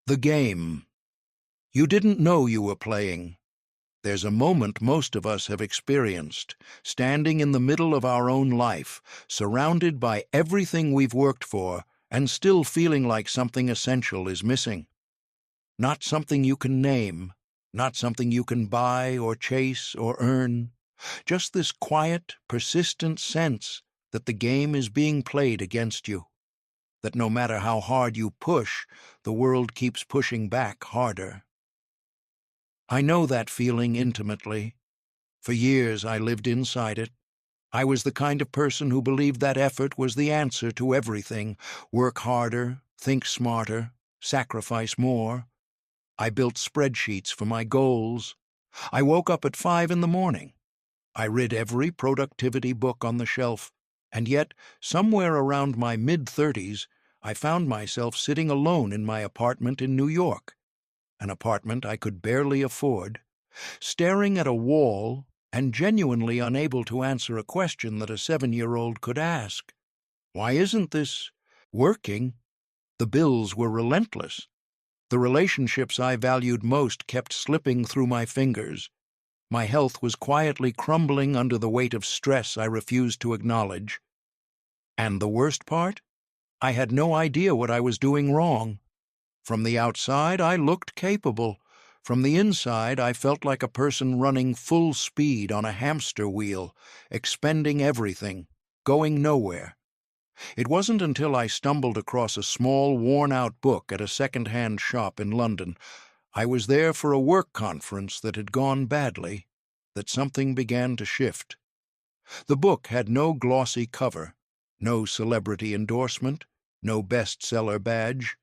The game. You didn't know you were playing. There's a moment most of us have experienced, standing in the middle of our own life, surrounded by everything we've worked for, and still feeling like something essential is missing. Not something you can name, not something you can buy or chase or earn, just this quiet, persistent sense that the game is being played against you, that no matter how hard you push, the world keeps pushing back harder. I know that feeling intimately. For years I lived inside it. I was the kind of person who believed that effort was the answer to everything. Work harder, think smarter, sacrifice more. I built spreadsheets for my goals. I woke up at 5 in the morning. I read every productivity book on the shelf, and yet, somewhere around my mid-30s, I found myself sitting alone in my apartment in New York, an apartment I could barely afford, staring at a wall and genuinely unable to answer a question that a 7-year-old could ask. Why isn't this working? The bills were relentless. The relationships I valued most kept slipping through my fingers. My health was quietly crumbling under the weight of stress I refused to acknowledge. And the worst part? I had no idea what I was doing wrong. From the outside, I looked capable. From the inside, I felt like a person running full speed on a hamster wheel, expending everything, going nowhere. It wasn't until I stumbled across a small, worn-out book at a second-hand shop in London. I was there for a work conference that had gone badly, that something began to shift. The book had no glossy cover, no celebrity endorsement, no bestseller badge.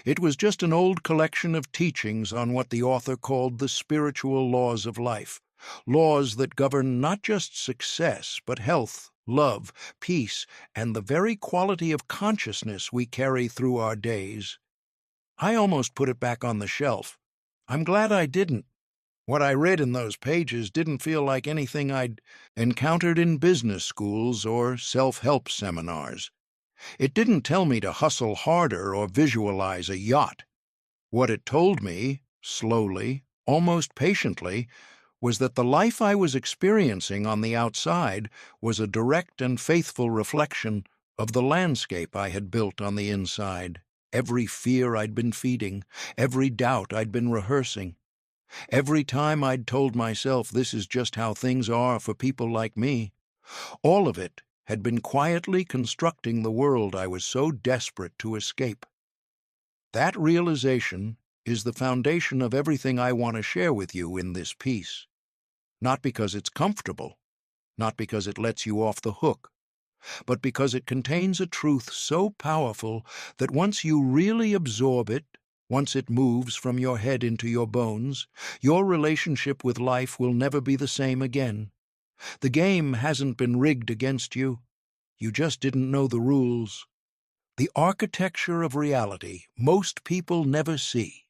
It was just an old collection of teachings on what the author called the spiritual laws of life, laws that govern not just success, but health, love, peace, and the very quality of consciousness we carry through our days. I almost put it back on the shelf. I'm glad I didn't. What I read in those pages didn't feel like anything I'd encountered in business schools or self-help seminars. It didn't tell me to hustle harder or visualize a yacht. What it told me, slowly, almost patiently, was that the life I was experiencing on the outside was a direct and faithful reflection of the landscape I had built on the inside, every fear I'd been feeding, every doubt I'd been rehearsing. Every time I'd told myself this is just how things are for people like me, all of it had been quietly constructing the world I was so desperate to escape. That realization is the foundation of everything I want to share with you in this piece. Not because it's comfortable, not because it lets you off the hook, but because it contains a truth so powerful that once you really absorb it, once it moves from your head into your bones, your relationship with life will never be the same again. The game hasn't been rigged against you. You just didn't know the rules. The architecture of reality most people never see.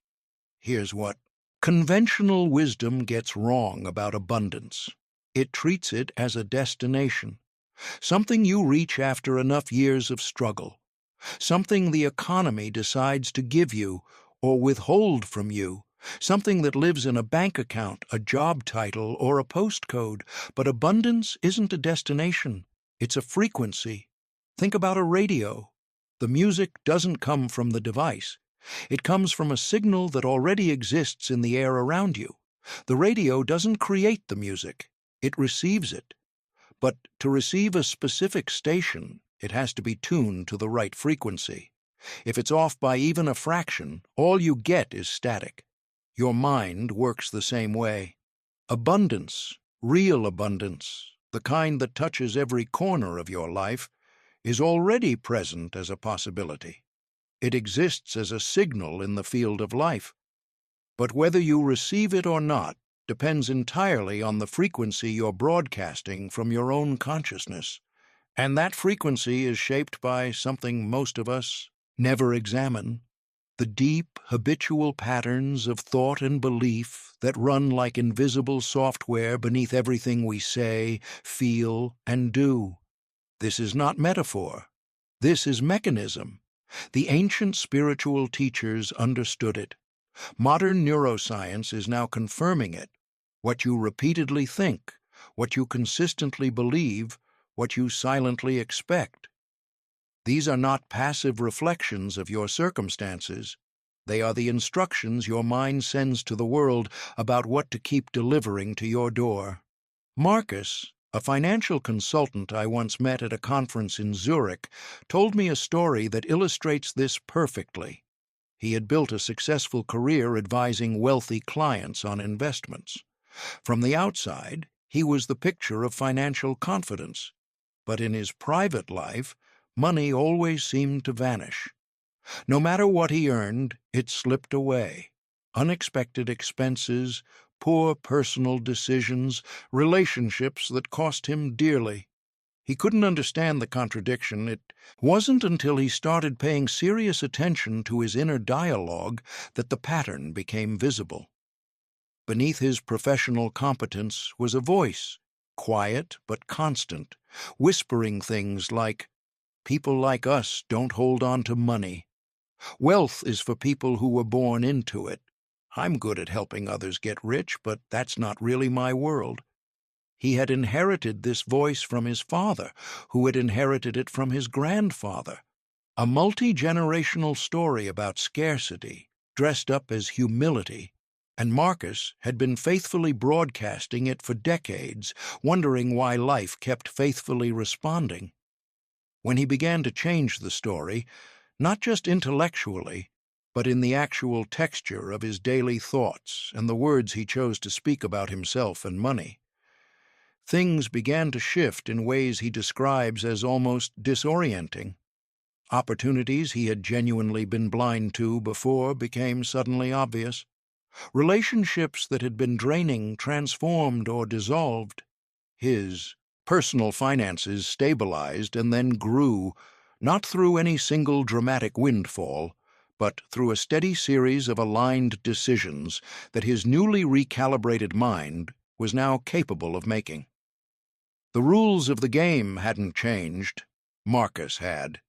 Here's what conventional wisdom gets wrong about abundance. It treats it as a destination, something you reach after enough years of struggle, something the economy decides to give you or withhold from you, something that lives in a bank account, a job title, or a postcode. But abundance isn't a destination. It's a frequency. Think about a radio. The music doesn't come from the device. It comes from a signal that already exists in the air around you. The radio doesn't create the music. It receives it. But to receive a specific station, it has to be tuned to the right frequency. If it's off by even a fraction, all you get is static. Your mind works the same way. Abundance, real abundance, the kind that touches every corner of your life, is already present as a possibility. It exists as a signal in the field of life. But whether you receive it or not depends entirely on the frequency you're broadcasting from your own consciousness. And that frequency is shaped by something most of us never examine: the deep, habitual patterns of thought and belief that run like invisible software beneath everything we say, feel, and do. This is not metaphor. This is mechanism. The ancient spiritual teachers understood it. Modern neuroscience is now confirming it. What you repeatedly think, what you consistently believe, what you silently expect. These are not passive reflections of your circumstances. They are the instructions your mind sends to the world about what to keep delivering to your door. Marcus, a financial consultant I once met at a conference in Zurich, told me a story that illustrates this perfectly. He had built a successful career advising wealthy clients on investments. From the outside, he was the picture of financial confidence. But in his private life, money always seemed to vanish. No matter what he earned, it slipped away. Unexpected expenses, poor personal decisions, relationships that cost him dearly. He couldn't understand the contradiction. It wasn't until he started paying serious attention to his inner dialogue that the pattern became visible. Beneath his professional competence was a voice, quiet but constant, whispering things like, "People like us don't hold on to money. Wealth is for people who were born into it. I'm good at helping others get rich, but that's not really my world." He had inherited this voice from his father, who had inherited it from his grandfather. A multi-generational story about scarcity, dressed up as humility, and Marcus had been faithfully broadcasting it for decades, wondering why life kept faithfully responding. When he began to change the story, not just intellectually, but in the actual texture of his daily thoughts and the words he chose to speak about himself and money, things began to shift in ways he describes as almost disorienting. Opportunities he had genuinely been blind to before became suddenly obvious. Relationships that had been draining transformed or dissolved. His personal finances stabilized and then grew, not through any single dramatic windfall, but through a steady series of aligned decisions that his newly recalibrated mind was now capable of making. The rules of the game hadn't changed. Marcus had.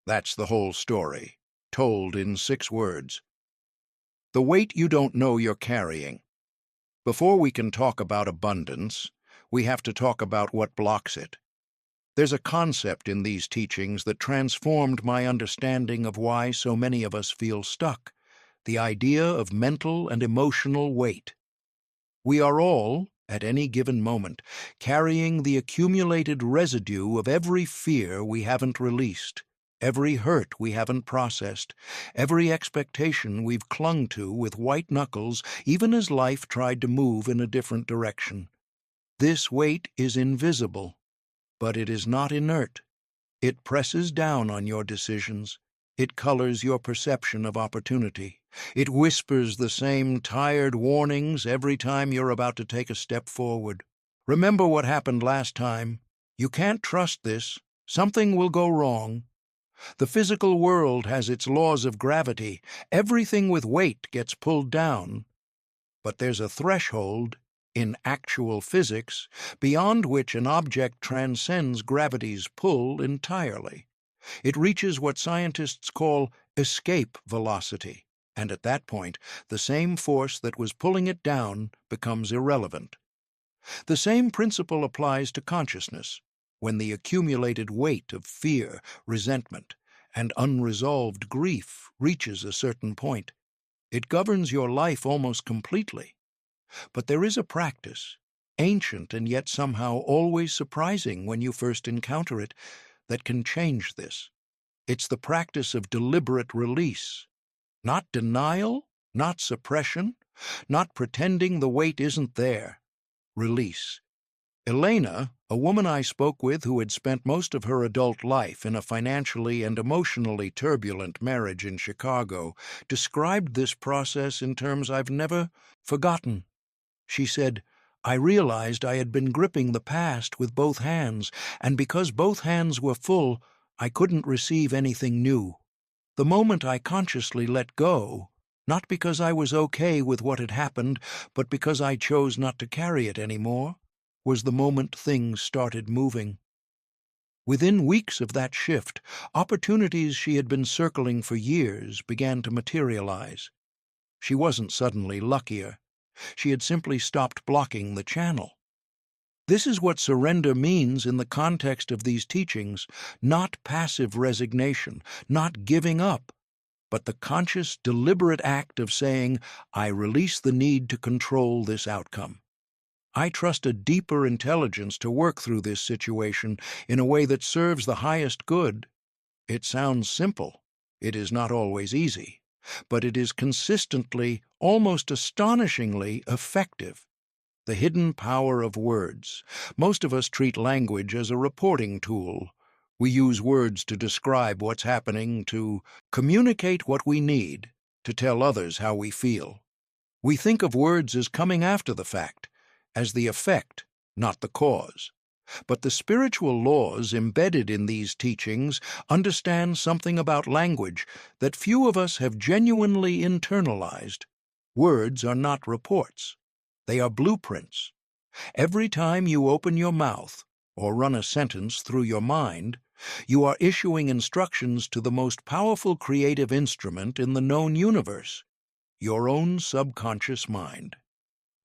That's the whole story, told in 6 words. The weight you don't know you're carrying. Before we can talk about abundance, we have to talk about what blocks it. There's a concept in these teachings that transformed my understanding of why so many of us feel stuck: the idea of mental and emotional weight. We are all, at any given moment, carrying the accumulated residue of every fear we haven't released, every hurt we haven't processed, every expectation we've clung to with white knuckles even as life tried to move in a different direction. This weight is invisible, but it is not inert. It presses down on your decisions. It colors your perception of opportunity. It whispers the same tired warnings every time you're about to take a step forward. Remember what happened last time. You can't trust this. Something will go wrong. The physical world has its laws of gravity. Everything with weight gets pulled down. But there's a threshold in actual physics beyond which an object transcends gravity's pull entirely. It reaches what scientists call escape velocity, and at that point, the same force that was pulling it down becomes irrelevant. The same principle applies to consciousness. When the accumulated weight of fear, resentment, and unresolved grief reaches a certain point, it governs your life almost completely. But there is a practice, ancient and yet somehow always surprising when you first encounter it, that can change this. It's the practice of deliberate release. Not denial, not suppression, not pretending the weight isn't there. Release. Elena, a woman I spoke with who had spent most of her adult life in a financially and emotionally turbulent marriage in Chicago, described this process in terms I've never forgotten. She said, "I realized I had been gripping the past with both hands, and because both hands were full, I couldn't receive anything new. The moment I consciously let go, not because I was okay with what had happened, but because I chose not to carry it anymore, was the moment things started moving." Within weeks of that shift, opportunities she had been circling for years began to materialize. She wasn't suddenly luckier. She had simply stopped blocking the channel. This is what surrender means in the context of these teachings, not passive resignation, not giving up, but the conscious, deliberate act of saying, I release the need to control this outcome. I trust a deeper intelligence to work through this situation in a way that serves the highest good. It sounds simple. It is not always easy, but it is consistently, almost astonishingly effective. The hidden power of words. Most of us treat language as a reporting tool. We use words to describe what's happening, to communicate what we need, to tell others how we feel. We think of words as coming after the fact, as the effect, not the cause. But the spiritual laws embedded in these teachings understand something about language that few of us have genuinely internalized. Words are not reports. They are blueprints. Every time you open your mouth or run a sentence through your mind, you are issuing instructions to the most powerful creative instrument in the known universe, your own subconscious mind.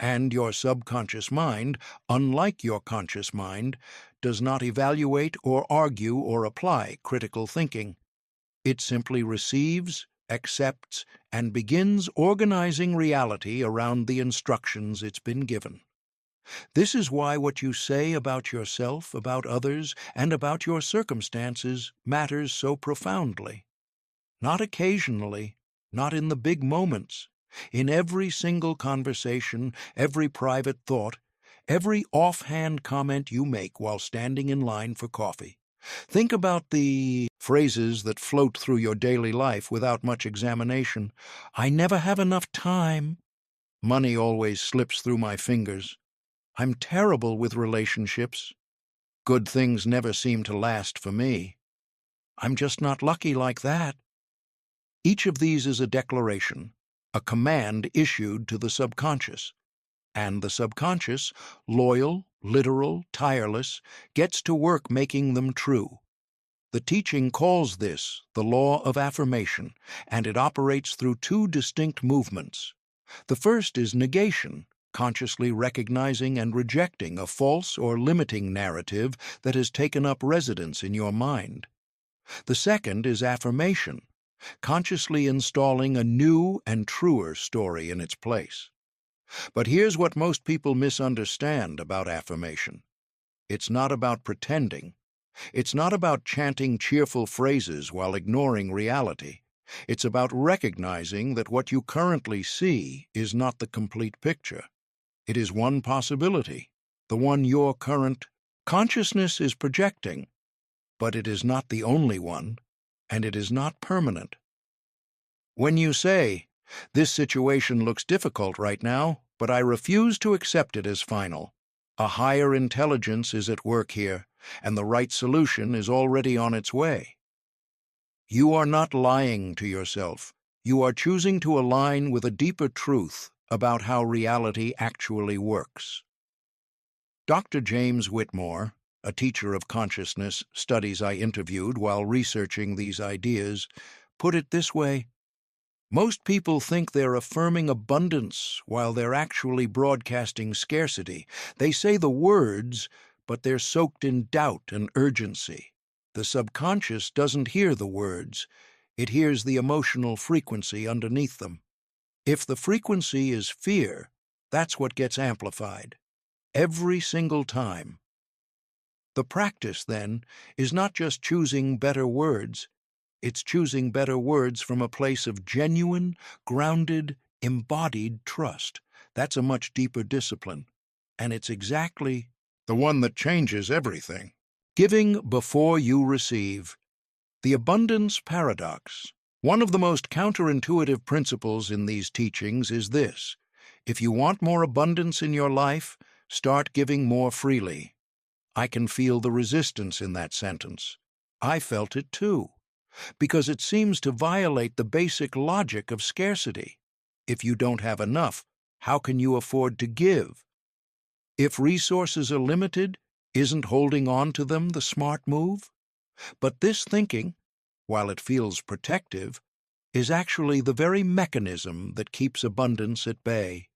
And your subconscious mind, unlike your conscious mind, does not evaluate or argue or apply critical thinking. It simply receives, accepts, and begins organizing reality around the instructions it's been given. This is why what you say about yourself, about others, and about your circumstances matters so profoundly. Not occasionally, not in the big moments. In every single conversation, every private thought, every offhand comment you make while standing in line for coffee. Think about the phrases that float through your daily life without much examination. I never have enough time. Money always slips through my fingers. I'm terrible with relationships. Good things never seem to last for me. I'm just not lucky like that. Each of these is a declaration, a command issued to the subconscious. And the subconscious, loyal, literal, tireless, gets to work making them true. The teaching calls this the law of affirmation, and it operates through two distinct movements. The first is negation, consciously recognizing and rejecting a false or limiting narrative that has taken up residence in your mind. The second is affirmation, consciously installing a new and truer story in its place. But here's what most people misunderstand about affirmation. It's not about pretending. It's not about chanting cheerful phrases while ignoring reality. It's about recognizing that what you currently see is not the complete picture. It is one possibility, the one your current consciousness is projecting, but it is not the only one, and it is not permanent. When you say, "This situation looks difficult right now, but I refuse to accept it as final," a higher intelligence is at work here, and the right solution is already on its way. You are not lying to yourself. You are choosing to align with a deeper truth about how reality actually works. Dr. James Whitmore, a teacher of consciousness studies I interviewed while researching these ideas, put it this way: most people think they're affirming abundance while they're actually broadcasting scarcity. They say the words, but they're soaked in doubt and urgency. The subconscious doesn't hear the words. It hears the emotional frequency underneath them. If the frequency is fear, that's what gets amplified. Every single time. The practice, then, is not just choosing better words. It's choosing better words from a place of genuine, grounded, embodied trust. That's a much deeper discipline. And it's exactly the one that changes everything. Giving before you receive. The abundance paradox. One of the most counterintuitive principles in these teachings is this: if you want more abundance in your life, start giving more freely. I can feel the resistance in that sentence. I felt it too, because it seems to violate the basic logic of scarcity. If you don't have enough, how can you afford to give? If resources are limited, isn't holding on to them the smart move? But this thinking, while it feels protective, is actually the very mechanism that keeps abundance at bay.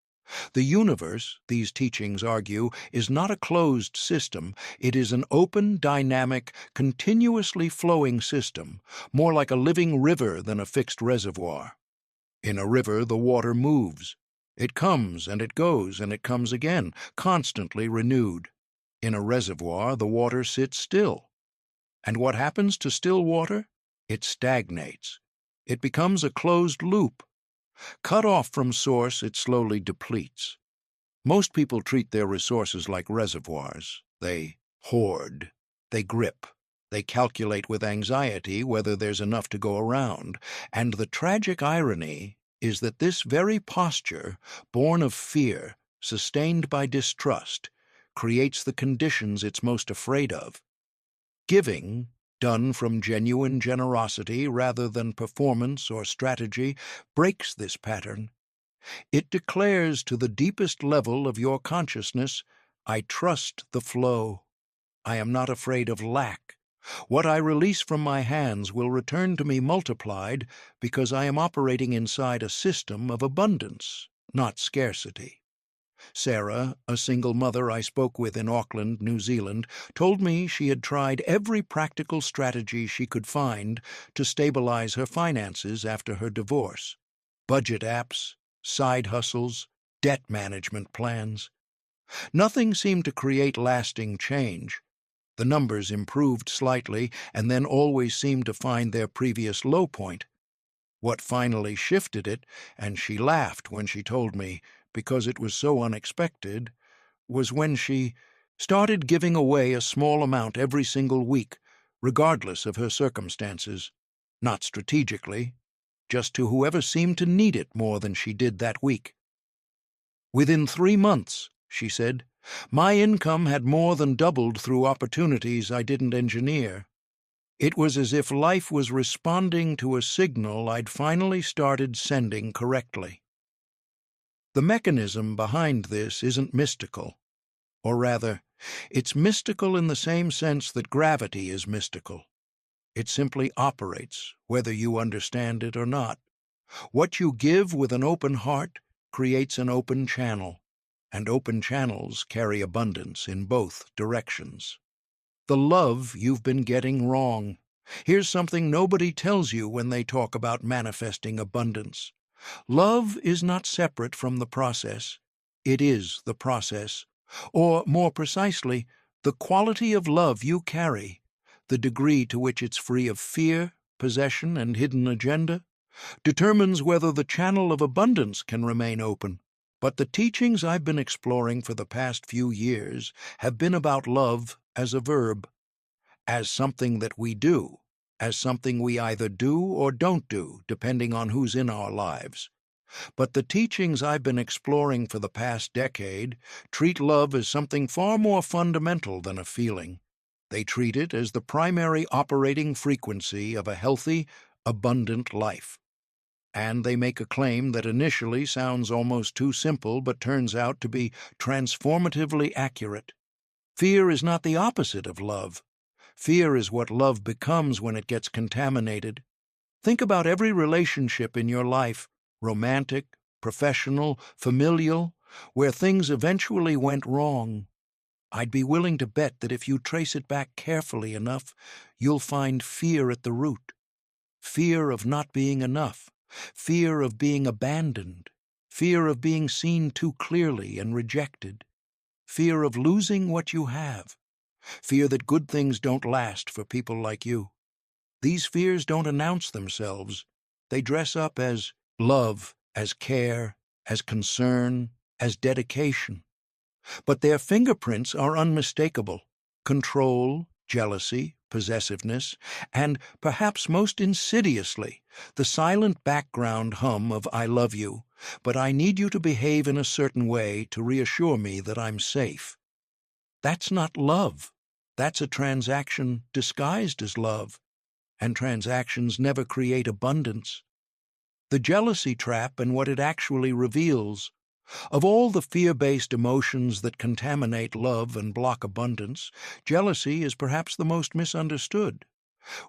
The universe, these teachings argue, is not a closed system. It is an open, dynamic, continuously flowing system, more like a living river than a fixed reservoir. In a river, the water moves. It comes and it goes and it comes again, constantly renewed. In a reservoir, the water sits still. And what happens to still water? It stagnates. It becomes a closed loop. Cut off from source, it slowly depletes. Most people treat their resources like reservoirs. They hoard, they grip, they calculate with anxiety whether there's enough to go around. And the tragic irony is that this very posture, born of fear, sustained by distrust, creates the conditions it's most afraid of. Giving, done from genuine generosity rather than performance or strategy, breaks this pattern. It declares to the deepest level of your consciousness, I trust the flow. I am not afraid of lack. What I release from my hands will return to me multiplied because I am operating inside a system of abundance, not scarcity. Sarah, a single mother I spoke with in Auckland, New Zealand, told me she had tried every practical strategy she could find to stabilize her finances after her divorce. Budget apps, side hustles, debt management plans. Nothing seemed to create lasting change. The numbers improved slightly and then always seemed to find their previous low point. What finally shifted it, and she laughed when she told me, because it was so unexpected, was when she started giving away a small amount every single week, regardless of her circumstances. Not strategically, just to whoever seemed to need it more than she did that week. Within 3 months, she said, my income had more than doubled through opportunities I didn't engineer. It was as if life was responding to a signal I'd finally started sending correctly. The mechanism behind this isn't mystical. Or rather, it's mystical in the same sense that gravity is mystical. It simply operates, whether you understand it or not. What you give with an open heart creates an open channel, and open channels carry abundance in both directions. The love you've been getting wrong. Here's something nobody tells you when they talk about manifesting abundance. Love is not separate from the process. It is the process. Or, more precisely, the quality of love you carry, the degree to which it's free of fear, possession, and hidden agenda, determines whether the channel of abundance can remain open. But the teachings I've been exploring for the past few years have been about love as a verb, as something that we do, as something we either do or don't do, depending on who's in our lives. But the teachings I've been exploring for the past decade treat love as something far more fundamental than a feeling. They treat it as the primary operating frequency of a healthy, abundant life. And they make a claim that initially sounds almost too simple but turns out to be transformatively accurate. Fear is not the opposite of love. Fear is what love becomes when it gets contaminated. Think about every relationship in your life, romantic, professional, familial, where things eventually went wrong. I'd be willing to bet that if you trace it back carefully enough, you'll find fear at the root. Fear of not being enough, fear of being abandoned, fear of being seen too clearly and rejected, fear of losing what you have, fear that good things don't last for people like you. These fears don't announce themselves. They dress up as love, as care, as concern, as dedication. But their fingerprints are unmistakable: control, jealousy, possessiveness, and, perhaps most insidiously, the silent background hum of I love you, but I need you to behave in a certain way to reassure me that I'm safe. That's not love. That's a transaction disguised as love, and transactions never create abundance. The jealousy trap and what it actually reveals. Of all the fear-based emotions that contaminate love and block abundance, jealousy is perhaps the most misunderstood.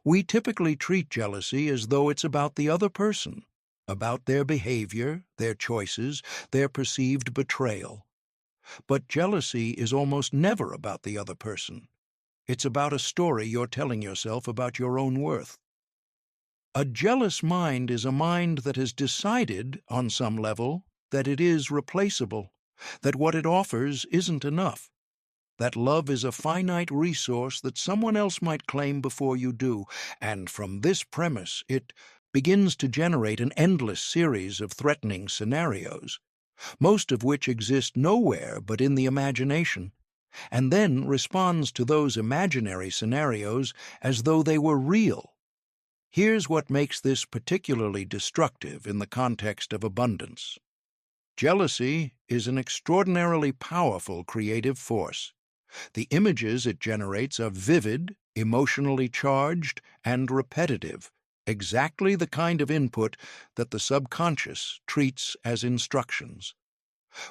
We typically treat jealousy as though it's about the other person, about their behavior, their choices, their perceived betrayal. But jealousy is almost never about the other person. It's about a story you're telling yourself about your own worth. A jealous mind is a mind that has decided, on some level, that it is replaceable, that what it offers isn't enough, that love is a finite resource that someone else might claim before you do, and from this premise it begins to generate an endless series of threatening scenarios, most of which exist nowhere but in the imagination, and then responds to those imaginary scenarios as though they were real. Here's what makes this particularly destructive in the context of abundance. Jealousy is an extraordinarily powerful creative force. The images it generates are vivid, emotionally charged, and repetitive, exactly the kind of input that the subconscious treats as instructions.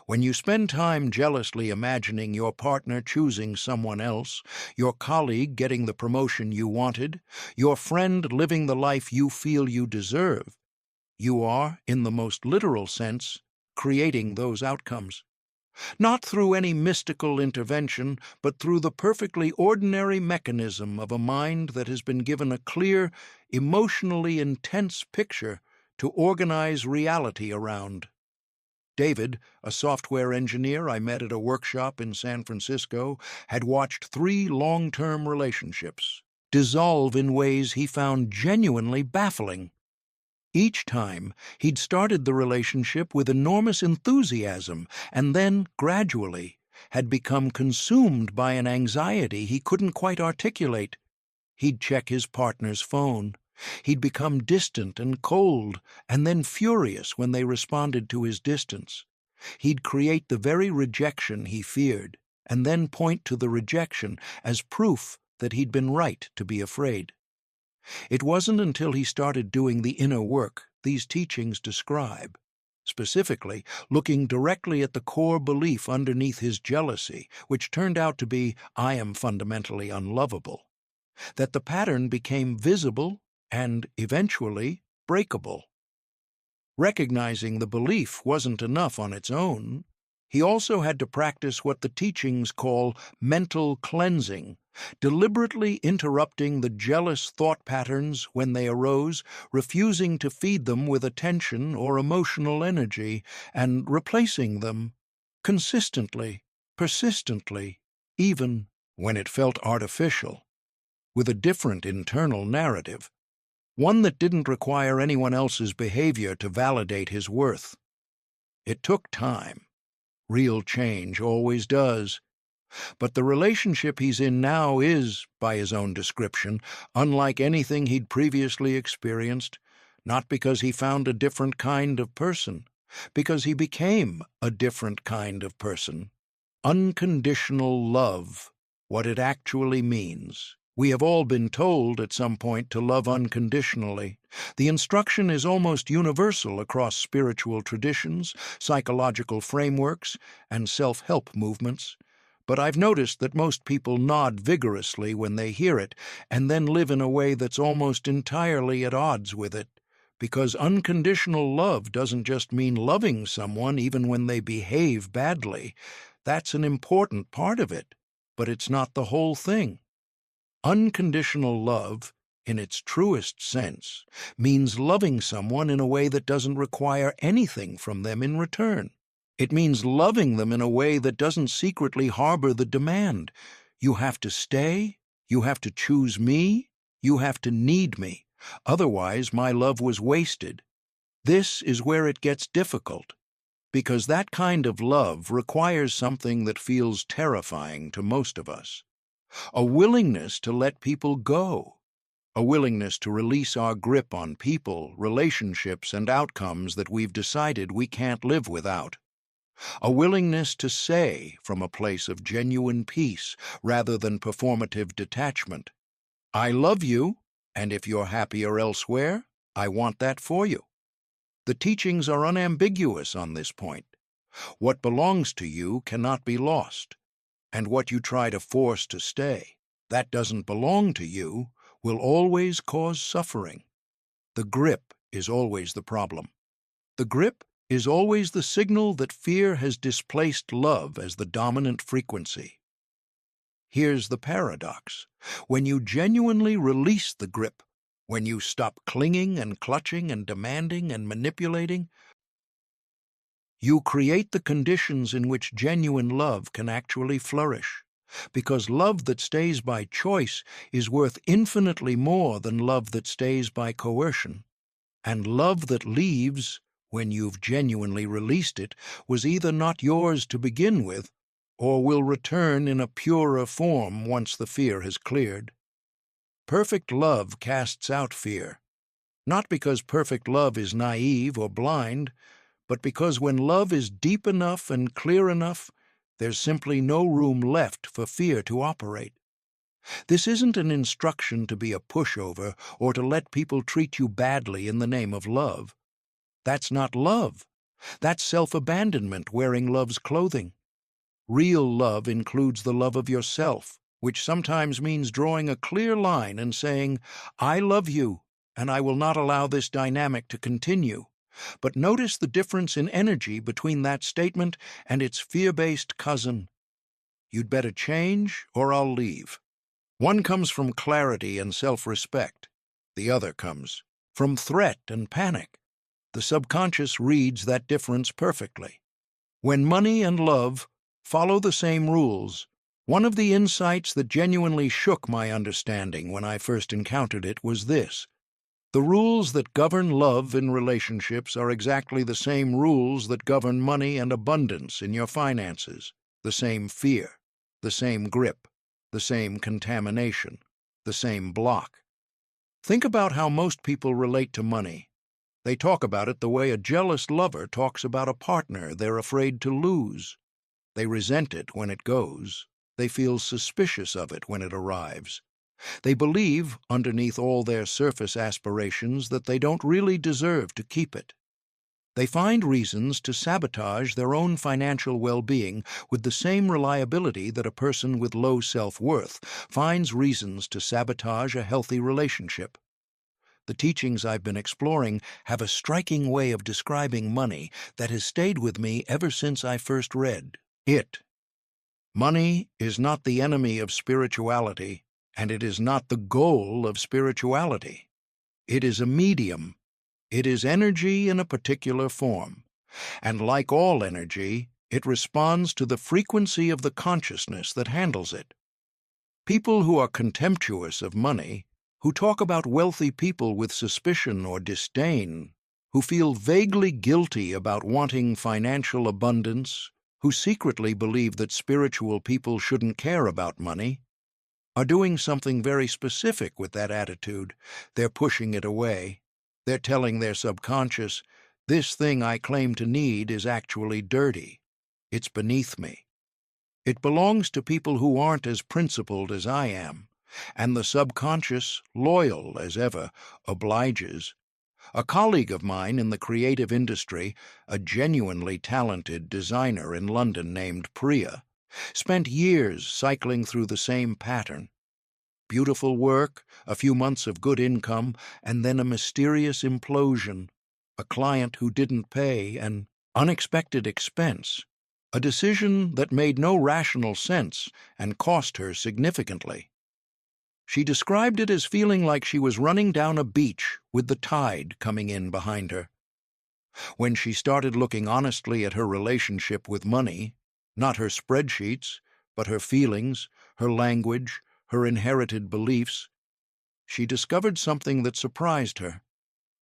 When you spend time jealously imagining your partner choosing someone else, your colleague getting the promotion you wanted, your friend living the life you feel you deserve, you are, in the most literal sense, creating those outcomes. Not through any mystical intervention, but through the perfectly ordinary mechanism of a mind that has been given a clear, emotionally intense picture to organize reality around. David, a software engineer I met at a workshop in San Francisco, had watched 3 long-term relationships dissolve in ways he found genuinely baffling. Each time, he'd started the relationship with enormous enthusiasm and then, gradually, had become consumed by an anxiety he couldn't quite articulate. He'd check his partner's phone. He'd become distant and cold, and then furious when they responded to his distance. He'd create the very rejection he feared, and then point to the rejection as proof that he'd been right to be afraid. It wasn't until he started doing the inner work these teachings describe, specifically looking directly at the core belief underneath his jealousy, which turned out to be, "I am fundamentally unlovable," that the pattern became visible and, eventually, breakable. Recognizing the belief wasn't enough on its own. He also had to practice what the teachings call mental cleansing, deliberately interrupting the jealous thought patterns when they arose, refusing to feed them with attention or emotional energy, and replacing them consistently, persistently, even when it felt artificial, with a different internal narrative, one that didn't require anyone else's behavior to validate his worth. It took time. Real change always does. But the relationship he's in now is, by his own description, unlike anything he'd previously experienced, not because he found a different kind of person, because he became a different kind of person. Unconditional love, what it actually means. We have all been told at some point to love unconditionally. The instruction is almost universal across spiritual traditions, psychological frameworks, and self-help movements. But I've noticed that most people nod vigorously when they hear it, and then live in a way that's almost entirely at odds with it. Because unconditional love doesn't just mean loving someone even when they behave badly. That's an important part of it, but it's not the whole thing. Unconditional love, in its truest sense, means loving someone in a way that doesn't require anything from them in return. It means loving them in a way that doesn't secretly harbor the demand, "You have to stay, you have to choose me, you have to need me, otherwise my love was wasted." This is where it gets difficult, because that kind of love requires something that feels terrifying to most of us. A willingness to let people go, a willingness to release our grip on people, relationships, and outcomes that we've decided we can't live without. A willingness to say, from a place of genuine peace rather than performative detachment, "I love you, and if you're happier elsewhere, I want that for you." The teachings are unambiguous on this point. What belongs to you cannot be lost, and what you try to force to stay, that doesn't belong to you, will always cause suffering. The grip is always the problem. The grip is always the signal that fear has displaced love as the dominant frequency. Here's the paradox. When you genuinely release the grip, when you stop clinging and clutching and demanding and manipulating, you create the conditions in which genuine love can actually flourish. Because love that stays by choice is worth infinitely more than love that stays by coercion. And love that leaves, when you've genuinely released it, was either not yours to begin with, or will return in a purer form once the fear has cleared. Perfect love casts out fear, not because perfect love is naive or blind, but because when love is deep enough and clear enough, there's simply no room left for fear to operate. This isn't an instruction to be a pushover or to let people treat you badly in the name of love. That's not love. That's self-abandonment wearing love's clothing. Real love includes the love of yourself, which sometimes means drawing a clear line and saying, "I love you, and I will not allow this dynamic to continue." But notice the difference in energy between that statement and its fear-based cousin. "You'd better change, or I'll leave." One comes from clarity and self-respect. The other comes from threat and panic. The subconscious reads that difference perfectly. When money and love follow the same rules, one of the insights that genuinely shook my understanding when I first encountered it was this. The rules that govern love in relationships are exactly the same rules that govern money and abundance in your finances. The same fear, the same grip, the same contamination, the same block. Think about how most people relate to money. They talk about it the way a jealous lover talks about a partner they're afraid to lose. They resent it when it goes. They feel suspicious of it when it arrives. They believe, underneath all their surface aspirations, that they don't really deserve to keep it. They find reasons to sabotage their own financial well-being with the same reliability that a person with low self-worth finds reasons to sabotage a healthy relationship. The teachings I've been exploring have a striking way of describing money that has stayed with me ever since I first read it. Money is not the enemy of spirituality, and it is not the goal of spirituality. It is a medium. It is energy in a particular form, and like all energy, it responds to the frequency of the consciousness that handles it. People who are contemptuous of money, who talk about wealthy people with suspicion or disdain, who feel vaguely guilty about wanting financial abundance, who secretly believe that spiritual people shouldn't care about money, are doing something very specific with that attitude. They're pushing it away. They're telling their subconscious, "This thing I claim to need is actually dirty. It's beneath me." It belongs to people who aren't as principled as I am, and the subconscious, loyal as ever, obliges. A colleague of mine in the creative industry, a genuinely talented designer in London named Priya, spent years cycling through the same pattern. Beautiful work, a few months of good income, and then a mysterious implosion, a client who didn't pay, an unexpected expense, a decision that made no rational sense and cost her significantly. She described it as feeling like she was running down a beach with the tide coming in behind her. When she started looking honestly at her relationship with money, not her spreadsheets, but her feelings, her language, her inherited beliefs, she discovered something that surprised her.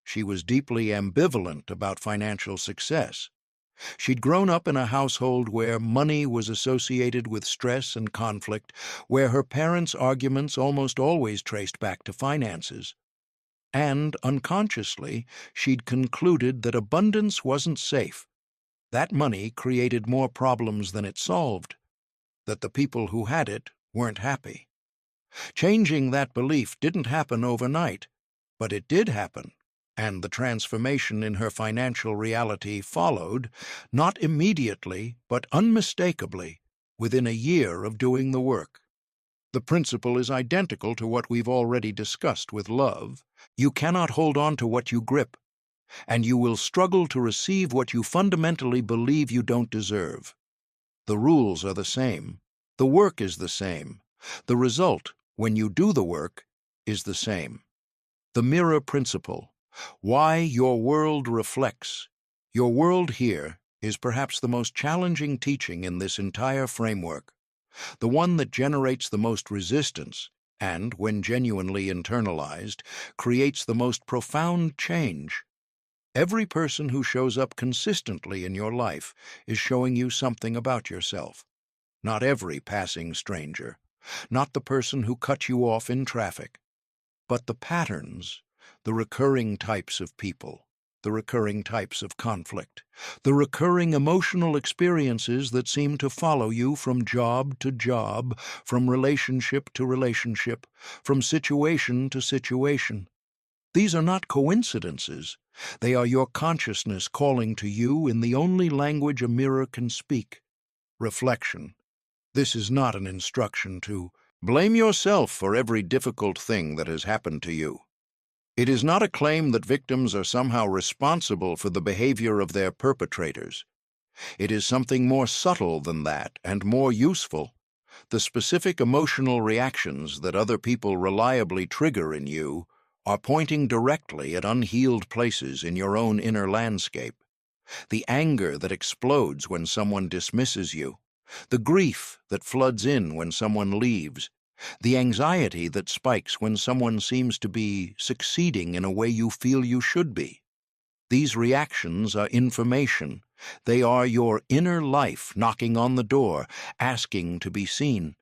She was deeply ambivalent about financial success. She'd grown up in a household where money was associated with stress and conflict, where her parents' arguments almost always traced back to finances. And, unconsciously, she'd concluded that abundance wasn't safe, that money created more problems than it solved, that the people who had it weren't happy. Changing that belief didn't happen overnight, but it did happen, and the transformation in her financial reality followed, not immediately, but unmistakably, within a year of doing the work. The principle is identical to what we've already discussed with love. You cannot hold on to what you grip, and you will struggle to receive what you fundamentally believe you don't deserve. The rules are the same. The work is the same. The result, when you do the work, is the same. The mirror principle. Why your world reflects. Your world here is perhaps the most challenging teaching in this entire framework, the one that generates the most resistance and, when genuinely internalized, creates the most profound change. Every person who shows up consistently in your life is showing you something about yourself. Not every passing stranger, not the person who cut you off in traffic, but the patterns, the recurring types of people, the recurring types of conflict, the recurring emotional experiences that seem to follow you from job to job, from relationship to relationship, from situation to situation. These are not coincidences. They are your consciousness calling to you in the only language a mirror can speak: reflection. This is not an instruction to blame yourself for every difficult thing that has happened to you. It is not a claim that victims are somehow responsible for the behavior of their perpetrators. It is something more subtle than that and more useful. The specific emotional reactions that other people reliably trigger in you are pointing directly at unhealed places in your own inner landscape. The anger that explodes when someone dismisses you, the grief that floods in when someone leaves, the anxiety that spikes when someone seems to be succeeding in a way you feel you should be. These reactions are information. They are your inner life knocking on the door, asking to be seen.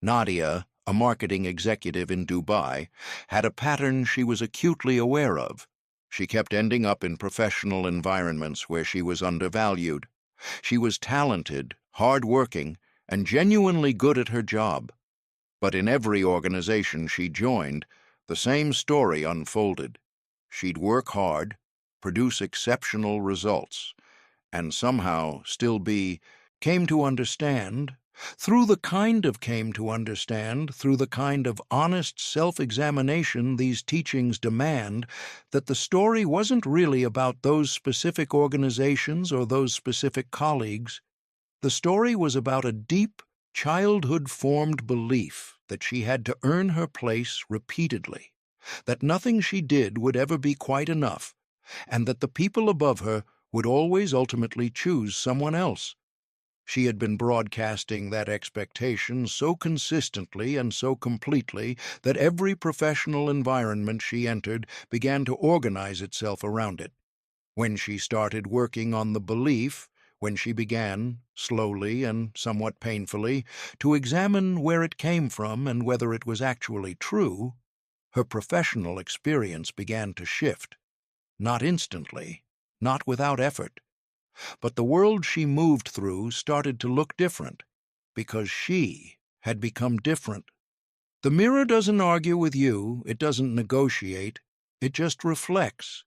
Nadia, a marketing executive in Dubai, had a pattern she was acutely aware of. She kept ending up in professional environments where she was undervalued. She was talented, hard-working, and genuinely good at her job. But in every organization she joined, the same story unfolded. She'd work hard, produce exceptional results, and somehow still came to understand, through the kind of honest self-examination these teachings demand, that the story wasn't really about those specific organizations or those specific colleagues. The story was about a deep, childhood-formed belief that she had to earn her place repeatedly, that nothing she did would ever be quite enough, and that the people above her would always ultimately choose someone else. She had been broadcasting that expectation so consistently and so completely that every professional environment she entered began to organize itself around it. When she started working on the belief, when she began, slowly and somewhat painfully, to examine where it came from and whether it was actually true, her professional experience began to shift. Not instantly, not without effort. But the world she moved through started to look different, because she had become different. The mirror doesn't argue with you, it doesn't negotiate, it just reflects.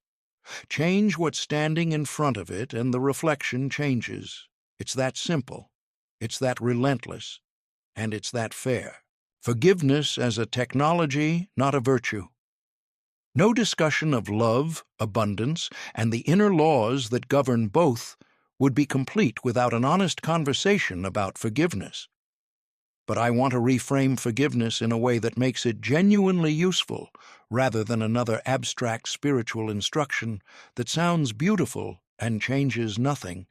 Change what's standing in front of it, and the reflection changes. It's that simple, it's that relentless, and it's that fair. Forgiveness as a technology, not a virtue. No discussion of love, abundance, and the inner laws that govern both would be complete without an honest conversation about forgiveness. But I want to reframe forgiveness in a way that makes it genuinely useful, rather than another abstract spiritual instruction that sounds beautiful and changes nothing.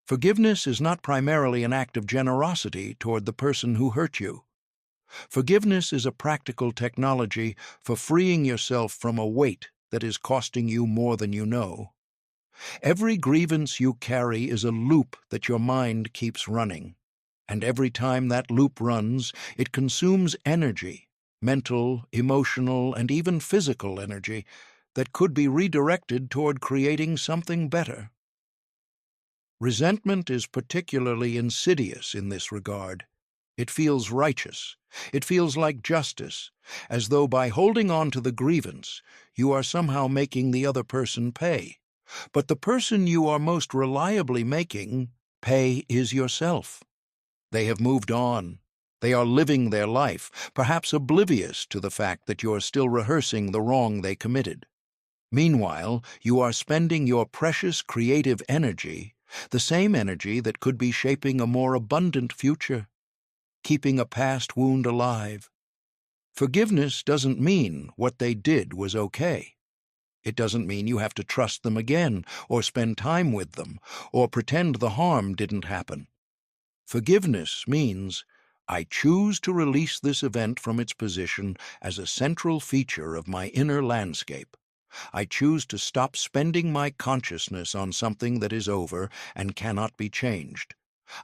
Forgiveness is not primarily an act of generosity toward the person who hurt you. Forgiveness is a practical technology for freeing yourself from a weight that is costing you more than you know. Every grievance you carry is a loop that your mind keeps running, and every time that loop runs, it consumes energy, mental, emotional, and even physical energy, that could be redirected toward creating something better. Resentment is particularly insidious in this regard. It feels righteous. It feels like justice, as though by holding on to the grievance, you are somehow making the other person pay. But the person you are most reliably making pay is yourself. They have moved on. They are living their life, perhaps oblivious to the fact that you're still rehearsing the wrong they committed. Meanwhile, you are spending your precious creative energy, the same energy that could be shaping a more abundant future, keeping a past wound alive. Forgiveness doesn't mean what they did was okay. It doesn't mean you have to trust them again, or spend time with them, or pretend the harm didn't happen. Forgiveness means, I choose to release this event from its position as a central feature of my inner landscape. I choose to stop spending my consciousness on something that is over and cannot be changed.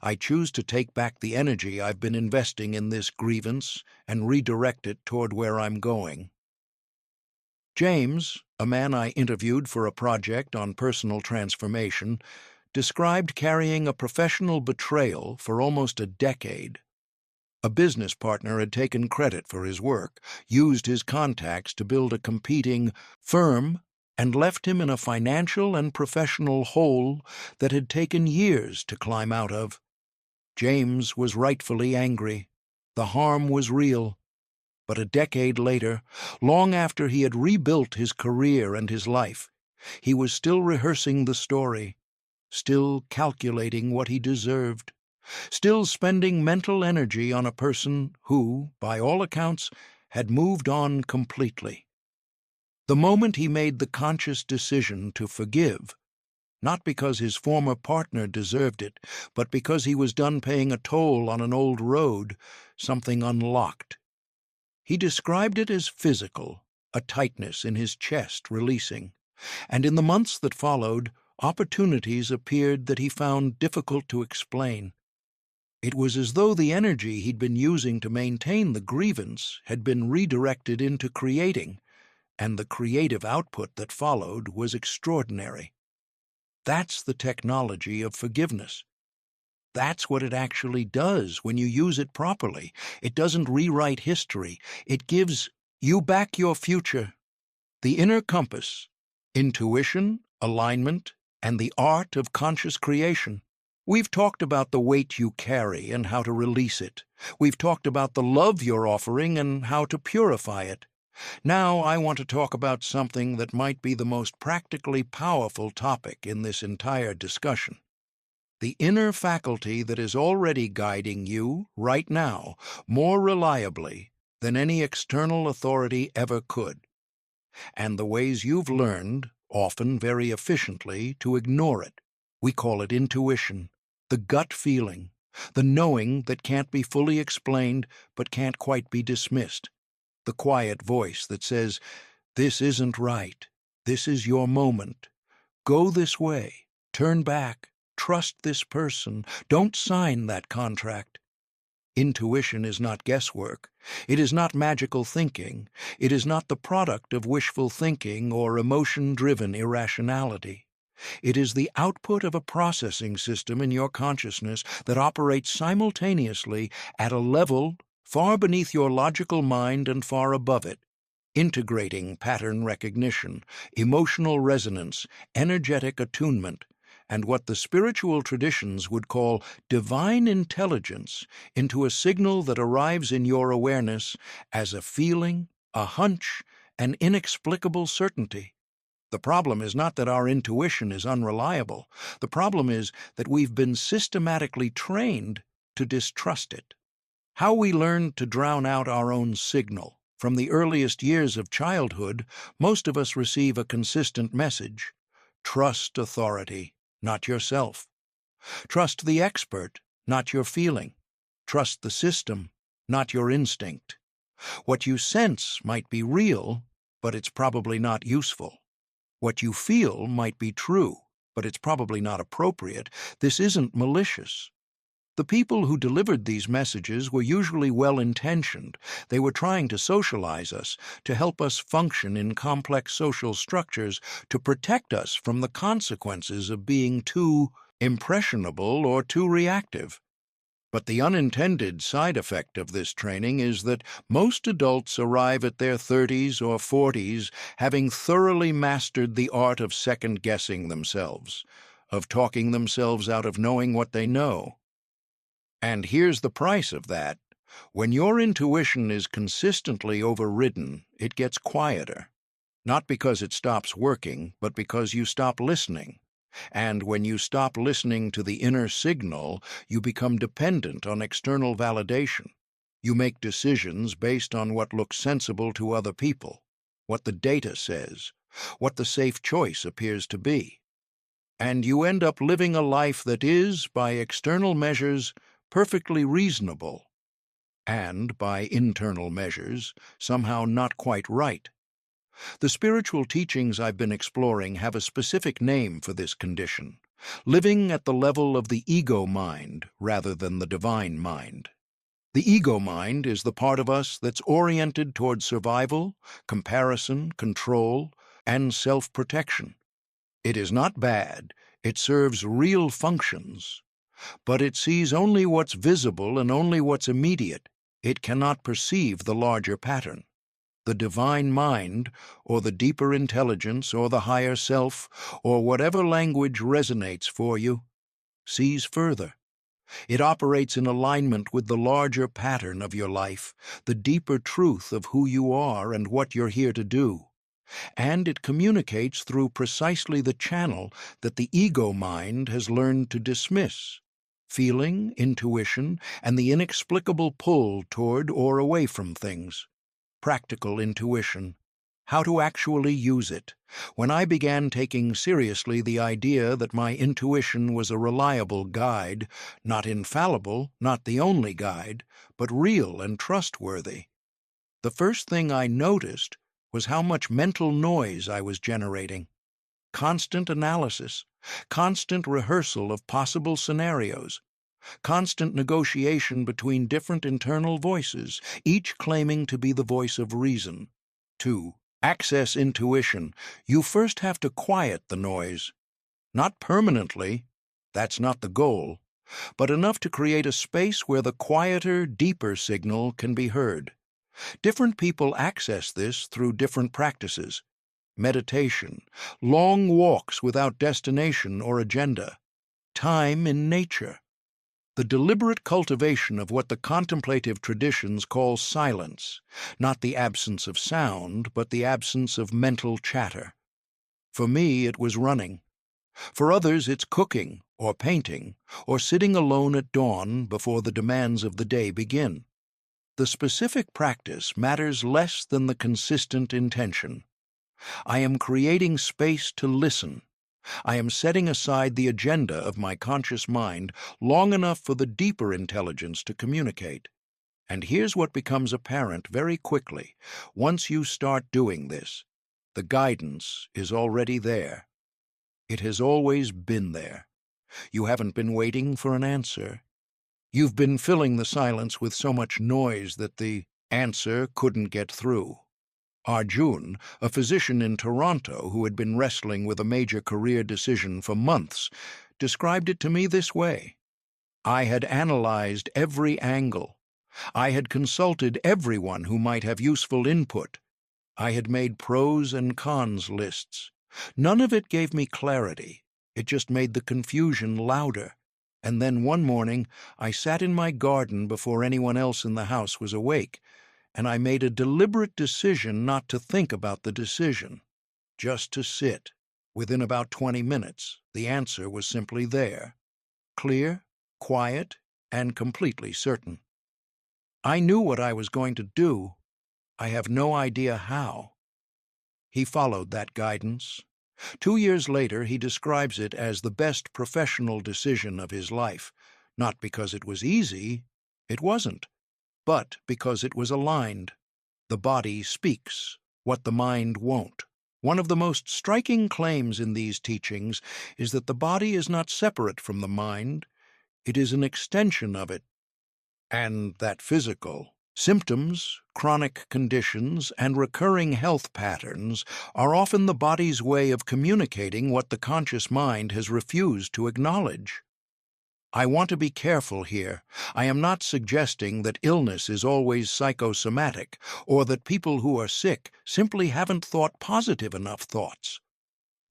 I choose to take back the energy I've been investing in this grievance and redirect it toward where I'm going. James, a man I interviewed for a project on personal transformation, described carrying a professional betrayal for almost a decade. A business partner had taken credit for his work, used his contacts to build a competing firm, and left him in a financial and professional hole that had taken years to climb out of. James was rightfully angry. The harm was real. But a decade later, long after he had rebuilt his career and his life, he was still rehearsing the story, still calculating what he deserved, still spending mental energy on a person who, by all accounts, had moved on completely. The moment he made the conscious decision to forgive, not because his former partner deserved it, but because he was done paying a toll on an old road, something unlocked. He described it as physical, a tightness in his chest releasing, and in the months that followed, opportunities appeared that he found difficult to explain. It was as though the energy he'd been using to maintain the grievance had been redirected into creating, and the creative output that followed was extraordinary. That's the technology of forgiveness. That's what it actually does when you use it properly. It doesn't rewrite history. It gives you back your future, the inner compass, intuition, alignment, and the art of conscious creation. We've talked about the weight you carry and how to release it. We've talked about the love you're offering and how to purify it. Now I want to talk about something that might be the most practically powerful topic in this entire discussion. The inner faculty that is already guiding you, right now, more reliably than any external authority ever could, and the ways you've learned, often very efficiently, to ignore it. We call it intuition, the gut feeling, the knowing that can't be fully explained but can't quite be dismissed, the quiet voice that says, "This isn't right, this is your moment, go this way, turn back, trust this person, don't sign that contract." Intuition is not guesswork. It is not magical thinking. It is not the product of wishful thinking or emotion-driven irrationality. It is the output of a processing system in your consciousness that operates simultaneously at a level far beneath your logical mind and far above it, integrating pattern recognition, emotional resonance, energetic attunement, and what the spiritual traditions would call divine intelligence into a signal that arrives in your awareness as a feeling, a hunch, an inexplicable certainty. The problem is not that our intuition is unreliable. The problem is that we've been systematically trained to distrust it. How we learned to drown out our own signal. From the earliest years of childhood, most of us receive a consistent message. Trust authority, not yourself. Trust the expert, not your feeling. Trust the system, not your instinct. What you sense might be real, but it's probably not useful. What you feel might be true, but it's probably not appropriate. This isn't malicious. The people who delivered these messages were usually well-intentioned. They were trying to socialize us, to help us function in complex social structures, to protect us from the consequences of being too impressionable or too reactive. But the unintended side effect of this training is that most adults arrive at their 30s or 40s having thoroughly mastered the art of second-guessing themselves, of talking themselves out of knowing what they know. And here's the price of that: When your intuition is consistently overridden, it gets quieter. Not because it stops working, but because you stop listening. And when you stop listening to the inner signal, you become dependent on external validation. You make decisions based on what looks sensible to other people, what the data says, what the safe choice appears to be. And you end up living a life that is, by external measures, perfectly reasonable, and, by internal measures, somehow not quite right. The spiritual teachings I've been exploring have a specific name for this condition: living at the level of the ego mind rather than the divine mind. The ego mind is the part of us that's oriented toward survival, comparison, control, and self-protection. It is not bad, it serves real functions, but it sees only what's visible and only what's immediate. It cannot perceive the larger pattern. The divine mind, or the deeper intelligence, or the higher self, or whatever language resonates for you, sees further. It operates in alignment with the larger pattern of your life, the deeper truth of who you are and what you're here to do. And it communicates through precisely the channel that the ego mind has learned to dismiss: feeling, intuition, and the inexplicable pull toward or away from things. Practical intuition. How to actually use it. When I began taking seriously the idea that my intuition was a reliable guide, not infallible, not the only guide, but real and trustworthy, the first thing I noticed was how much mental noise I was generating. Constant analysis, constant rehearsal of possible scenarios, constant negotiation between different internal voices, each claiming to be the voice of reason. 2. Access intuition. You first have to quiet the noise. Not permanently, that's not the goal, but enough to create a space where the quieter, deeper signal can be heard. Different people access this through different practices: meditation, long walks without destination or agenda, time in nature, the deliberate cultivation of what the contemplative traditions call silence, not the absence of sound, but the absence of mental chatter. For me, it was running. For others, it's cooking, or painting, or sitting alone at dawn before the demands of the day begin. The specific practice matters less than the consistent intention. I am creating space to listen. I am setting aside the agenda of my conscious mind long enough for the deeper intelligence to communicate. And here's what becomes apparent very quickly. Once you start doing this, the guidance is already there. It has always been there. You haven't been waiting for an answer. You've been filling the silence with so much noise that the answer couldn't get through. Arjun, a physician in Toronto who had been wrestling with a major career decision for months, described it to me this way: I had analyzed every angle. I had consulted everyone who might have useful input. I had made pros and cons lists. None of it gave me clarity. It just made the confusion louder. And then one morning, I sat in my garden before anyone else in the house was awake, and I made a deliberate decision not to think about the decision, just to sit. Within about 20 minutes, the answer was simply there. Clear, quiet, and completely certain. I knew what I was going to do. I have no idea how. He followed that guidance. 2 years later, he describes it as the best professional decision of his life, not because it was easy, it wasn't, but because it was aligned. The body speaks, what the mind won't. One of the most striking claims in these teachings is that the body is not separate from the mind, it is an extension of it. And that physical symptoms, chronic conditions, and recurring health patterns are often the body's way of communicating what the conscious mind has refused to acknowledge. I want to be careful here. I am not suggesting that illness is always psychosomatic, or that people who are sick simply haven't thought positive enough thoughts.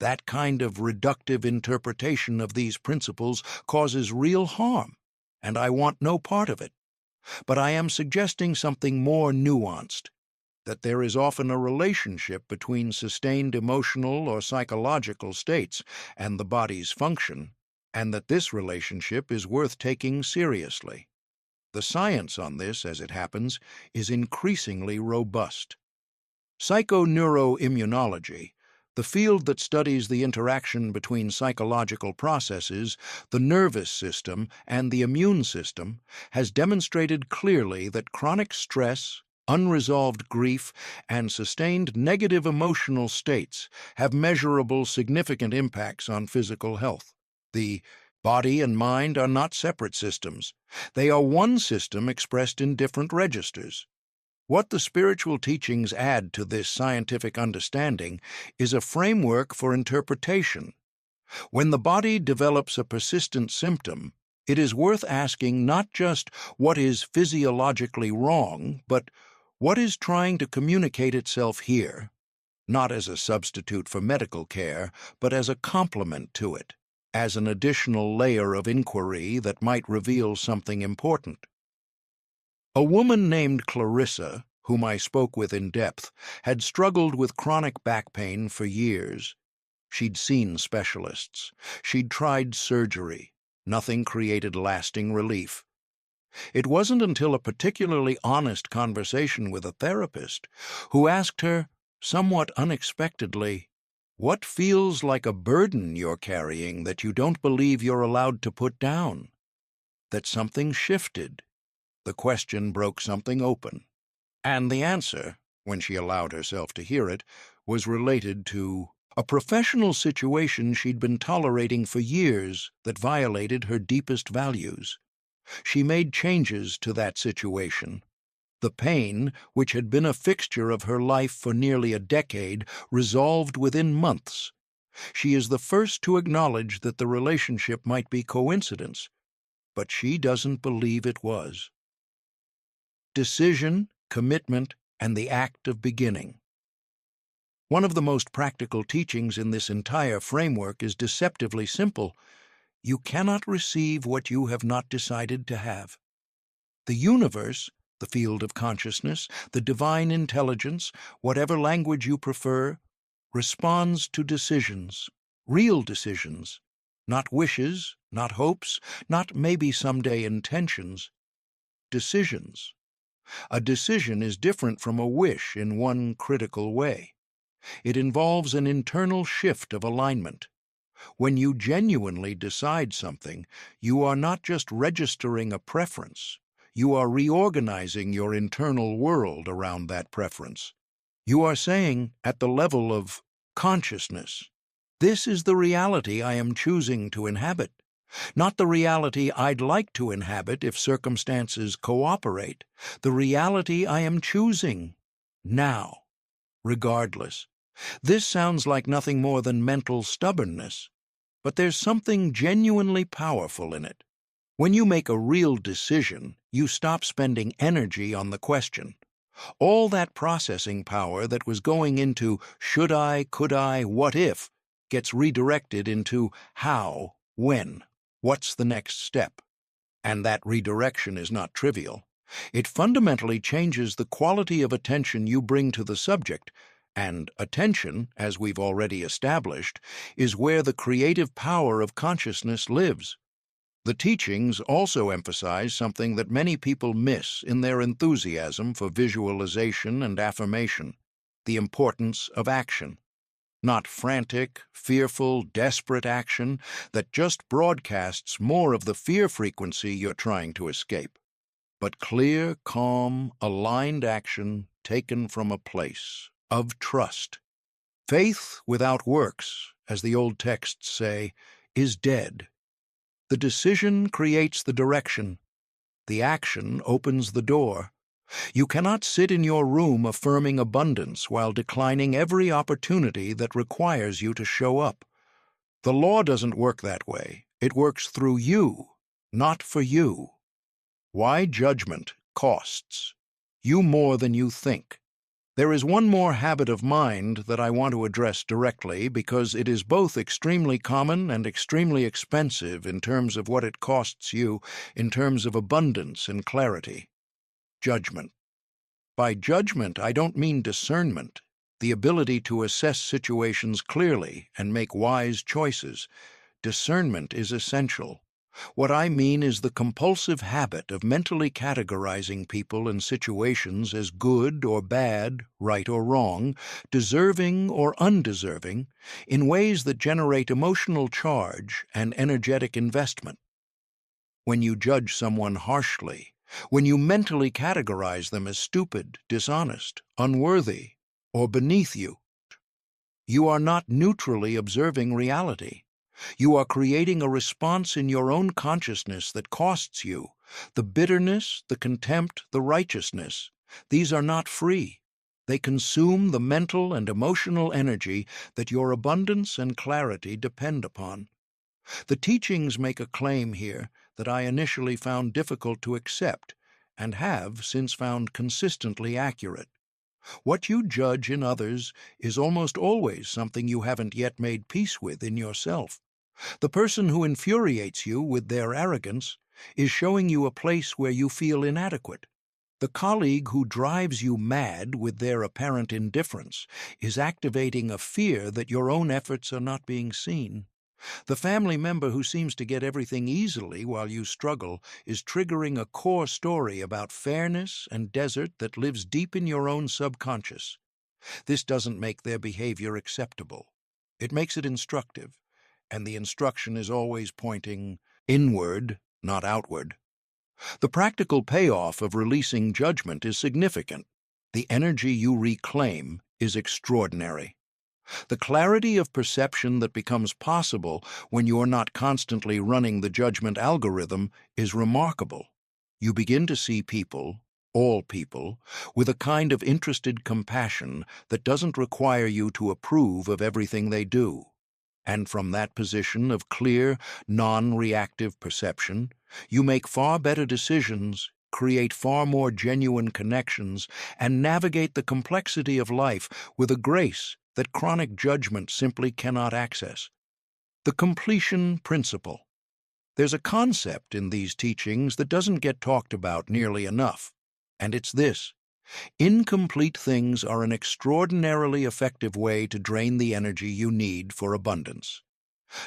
That kind of reductive interpretation of these principles causes real harm, and I want no part of it. But I am suggesting something more nuanced, that there is often a relationship between sustained emotional or psychological states and the body's function, and that this relationship is worth taking seriously. The science on this, as it happens, is increasingly robust. Psychoneuroimmunology, the field that studies the interaction between psychological processes, the nervous system, and the immune system, has demonstrated clearly that chronic stress, unresolved grief, and sustained negative emotional states have measurable significant impacts on physical health. The body and mind are not separate systems. They are one system expressed in different registers. What the spiritual teachings add to this scientific understanding is a framework for interpretation. When the body develops a persistent symptom, it is worth asking not just what is physiologically wrong, but what is trying to communicate itself here, not as a substitute for medical care, but as a complement to it, as an additional layer of inquiry that might reveal something important. A woman named Clarissa, whom I spoke with in depth, had struggled with chronic back pain for years. She'd seen specialists. She'd tried surgery. Nothing created lasting relief. It wasn't until a particularly honest conversation with a therapist who asked her, somewhat unexpectedly, "What feels like a burden you're carrying that you don't believe you're allowed to put down?" that something shifted. The question broke something open. And the answer, when she allowed herself to hear it, was related to a professional situation she'd been tolerating for years that violated her deepest values. She made changes to that situation. The pain, which had been a fixture of her life for nearly a decade, resolved within months. She is the first to acknowledge that the relationship might be coincidence, but she doesn't believe it was. Decision, commitment, and the act of beginning. One of the most practical teachings in this entire framework is deceptively simple. You cannot receive what you have not decided to have. The universe, the field of consciousness, the divine intelligence, whatever language you prefer, responds to decisions, real decisions, not wishes, not hopes, not maybe someday intentions, decisions. A decision is different from a wish in one critical way. It involves an internal shift of alignment. When you genuinely decide something, you are not just registering a preference. You are reorganizing your internal world around that preference. You are saying, at the level of consciousness, this is the reality I am choosing to inhabit. Not the reality I'd like to inhabit if circumstances cooperate. The reality I am choosing, now, regardless. This sounds like nothing more than mental stubbornness, but there's something genuinely powerful in it. When you make a real decision, you stop spending energy on the question. All that processing power that was going into should I, could I, what if, gets redirected into how, when. What's the next step? And that redirection is not trivial. It fundamentally changes the quality of attention you bring to the subject, and attention, as we've already established, is where the creative power of consciousness lives. The teachings also emphasize something that many people miss in their enthusiasm for visualization and affirmation: the importance of action. Not frantic, fearful, desperate action that just broadcasts more of the fear frequency you're trying to escape, but clear, calm, aligned action taken from a place of trust. Faith without works, as the old texts say, is dead. The decision creates the direction. The action opens the door. You cannot sit in your room affirming abundance while declining every opportunity that requires you to show up. The law doesn't work that way. It works through you, not for you. Why judgment costs you more than you think. There is one more habit of mind that I want to address directly because it is both extremely common and extremely expensive in terms of what it costs you in terms of abundance and clarity. Judgment. By judgment, I don't mean discernment, the ability to assess situations clearly and make wise choices. Discernment is essential. What I mean is the compulsive habit of mentally categorizing people and situations as good or bad, right or wrong, deserving or undeserving, in ways that generate emotional charge and energetic investment. When you judge someone harshly, when you mentally categorize them as stupid, dishonest, unworthy, or beneath you, you are not neutrally observing reality. You are creating a response in your own consciousness that costs you. The bitterness, the contempt, the righteousness, these are not free. They consume the mental and emotional energy that your abundance and clarity depend upon. The teachings make a claim here that I initially found difficult to accept and have since found consistently accurate. What you judge in others is almost always something you haven't yet made peace with in yourself. The person who infuriates you with their arrogance is showing you a place where you feel inadequate. The colleague who drives you mad with their apparent indifference is activating a fear that your own efforts are not being seen. The family member who seems to get everything easily while you struggle is triggering a core story about fairness and desert that lives deep in your own subconscious. This doesn't make their behavior acceptable. It makes it instructive, and the instruction is always pointing inward, not outward. The practical payoff of releasing judgment is significant. The energy you reclaim is extraordinary. The clarity of perception that becomes possible when you're not constantly running the judgment algorithm is remarkable. You begin to see people, all people, with a kind of interested compassion that doesn't require you to approve of everything they do. And from that position of clear, non-reactive perception, you make far better decisions, create far more genuine connections, and navigate the complexity of life with a grace that chronic judgment simply cannot access. The completion principle. There's a concept in these teachings that doesn't get talked about nearly enough, and it's this. Incomplete things are an extraordinarily effective way to drain the energy you need for abundance.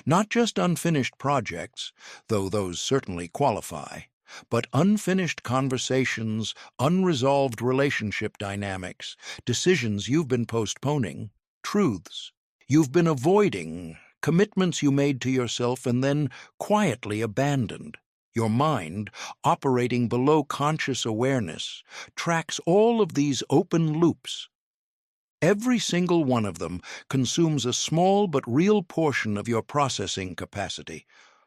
Not just unfinished projects, though those certainly qualify, but unfinished conversations, unresolved relationship dynamics, decisions you've been postponing, truths you've been avoiding, commitments you made to yourself and then quietly abandoned. Your mind, operating below conscious awareness, tracks all of these open loops. Every single one of them consumes a small but real portion of your processing capacity,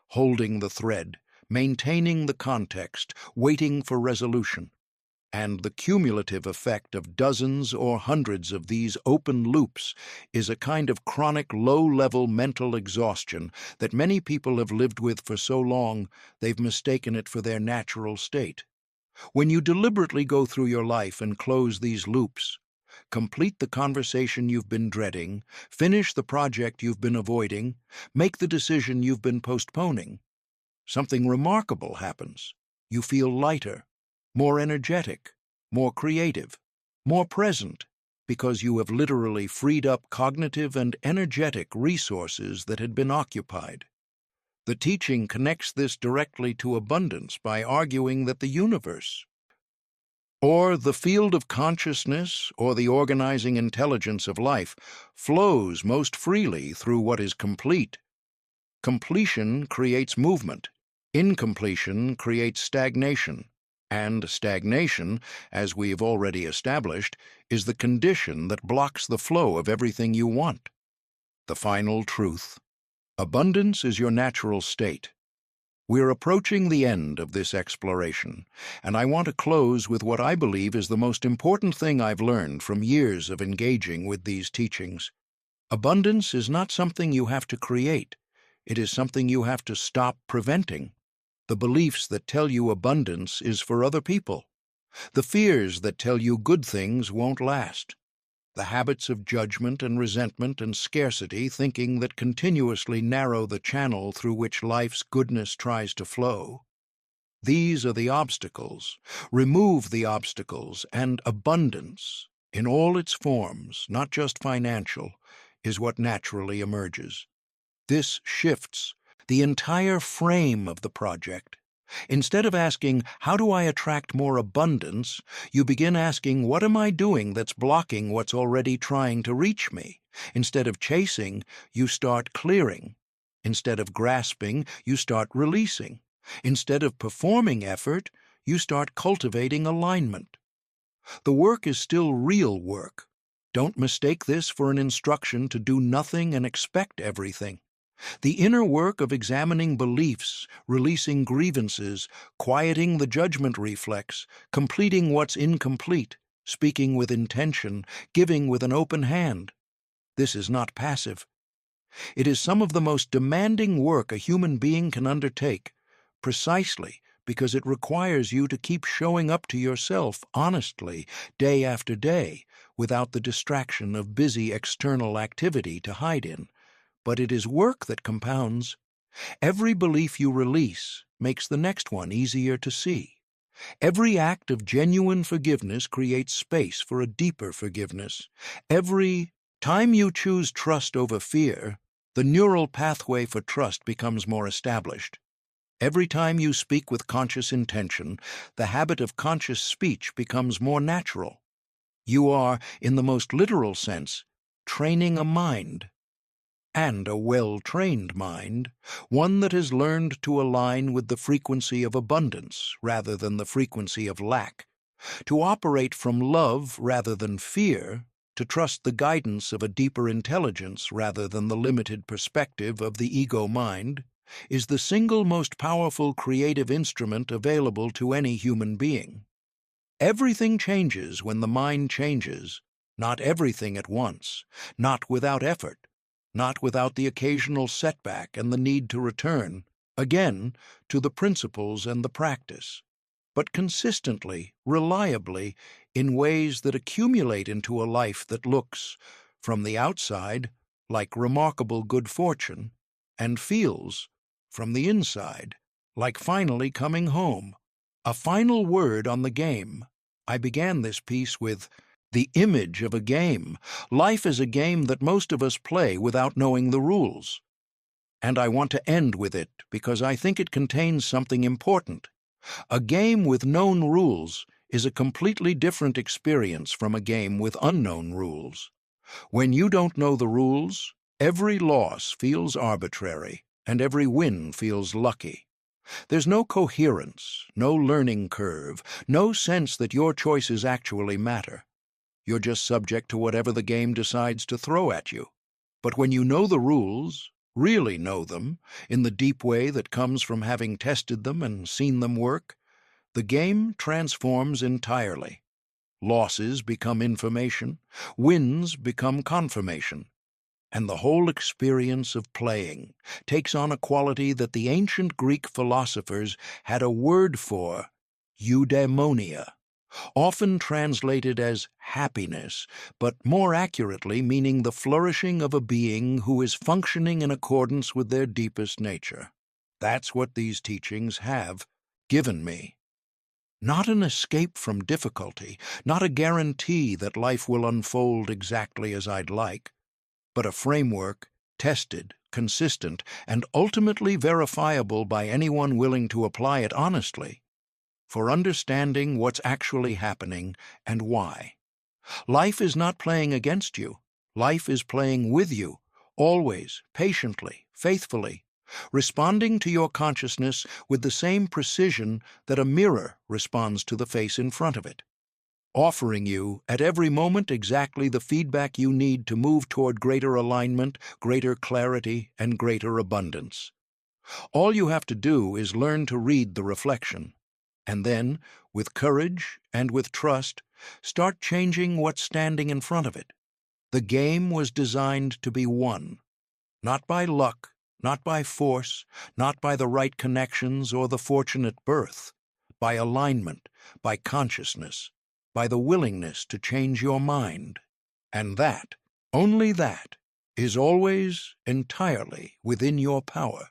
holding the thread, maintaining the context, waiting for resolution. And the cumulative effect of dozens or hundreds of these open loops is a kind of chronic low-level mental exhaustion that many people have lived with for so long they've mistaken it for their natural state. When you deliberately go through your life and close these loops, complete the conversation you've been dreading, finish the project you've been avoiding, make the decision you've been postponing, something remarkable happens. You feel lighter, more energetic, more creative, more present, because you have literally freed up cognitive and energetic resources that had been occupied. The teaching connects this directly to abundance by arguing that the universe, or the field of consciousness, or the organizing intelligence of life, flows most freely through what is complete. Completion creates movement. Incompletion creates stagnation. And stagnation, as we've already established, is the condition that blocks the flow of everything you want. The final truth. Abundance is your natural state. We're approaching the end of this exploration, and I want to close with what I believe is the most important thing I've learned from years of engaging with these teachings. Abundance is not something you have to create. It is something you have to stop preventing. The beliefs that tell you abundance is for other people. The fears that tell you good things won't last. The habits of judgment and resentment and scarcity thinking that continuously narrow the channel through which life's goodness tries to flow. These are the obstacles. Remove the obstacles, and abundance, in all its forms, not just financial, is what naturally emerges. This shifts the entire frame of the project. Instead of asking, how do I attract more abundance, you begin asking, what am I doing that's blocking what's already trying to reach me? Instead of chasing, you start clearing. Instead of grasping, you start releasing. Instead of performing effort, you start cultivating alignment. The work is still real work. Don't mistake this for an instruction to do nothing and expect everything. The inner work of examining beliefs, releasing grievances, quieting the judgment reflex, completing what's incomplete, speaking with intention, giving with an open hand. This is not passive. It is some of the most demanding work a human being can undertake, precisely because it requires you to keep showing up to yourself honestly, day after day, without the distraction of busy external activity to hide in. But it is work that compounds. Every belief you release makes the next one easier to see. Every act of genuine forgiveness creates space for a deeper forgiveness. Every time you choose trust over fear, the neural pathway for trust becomes more established. Every time you speak with conscious intention, the habit of conscious speech becomes more natural. You are, in the most literal sense, training a mind. And a well-trained mind, one that has learned to align with the frequency of abundance rather than the frequency of lack, to operate from love rather than fear, to trust the guidance of a deeper intelligence rather than the limited perspective of the ego mind, is the single most powerful creative instrument available to any human being. Everything changes when the mind changes, not everything at once, not without effort, not without the occasional setback and the need to return, again, to the principles and the practice, but consistently, reliably, in ways that accumulate into a life that looks, from the outside, like remarkable good fortune, and feels, from the inside, like finally coming home. A final word on the game. I began this piece with the image of a game. Life is a game that most of us play without knowing the rules. And I want to end with it because I think it contains something important. A game with known rules is a completely different experience from a game with unknown rules. When you don't know the rules, every loss feels arbitrary and every win feels lucky. There's no coherence, no learning curve, no sense that your choices actually matter. You're just subject to whatever the game decides to throw at you. But when you know the rules, really know them, in the deep way that comes from having tested them and seen them work, the game transforms entirely. Losses become information, wins become confirmation, and the whole experience of playing takes on a quality that the ancient Greek philosophers had a word for, eudaimonia, often translated as happiness, but more accurately meaning the flourishing of a being who is functioning in accordance with their deepest nature. That's what these teachings have given me. Not an escape from difficulty, not a guarantee that life will unfold exactly as I'd like, but a framework, tested, consistent, and ultimately verifiable by anyone willing to apply it honestly, for understanding what's actually happening and why. Life is not playing against you. Life is playing with you, always, patiently, faithfully, responding to your consciousness with the same precision that a mirror responds to the face in front of it, offering you at every moment exactly the feedback you need to move toward greater alignment, greater clarity, and greater abundance. All you have to do is learn to read the reflection, and then, with courage and with trust, start changing what's standing in front of it. The game was designed to be won, not by luck, not by force, not by the right connections or the fortunate birth, by alignment, by consciousness, by the willingness to change your mind. And that, only that, is always entirely within your power.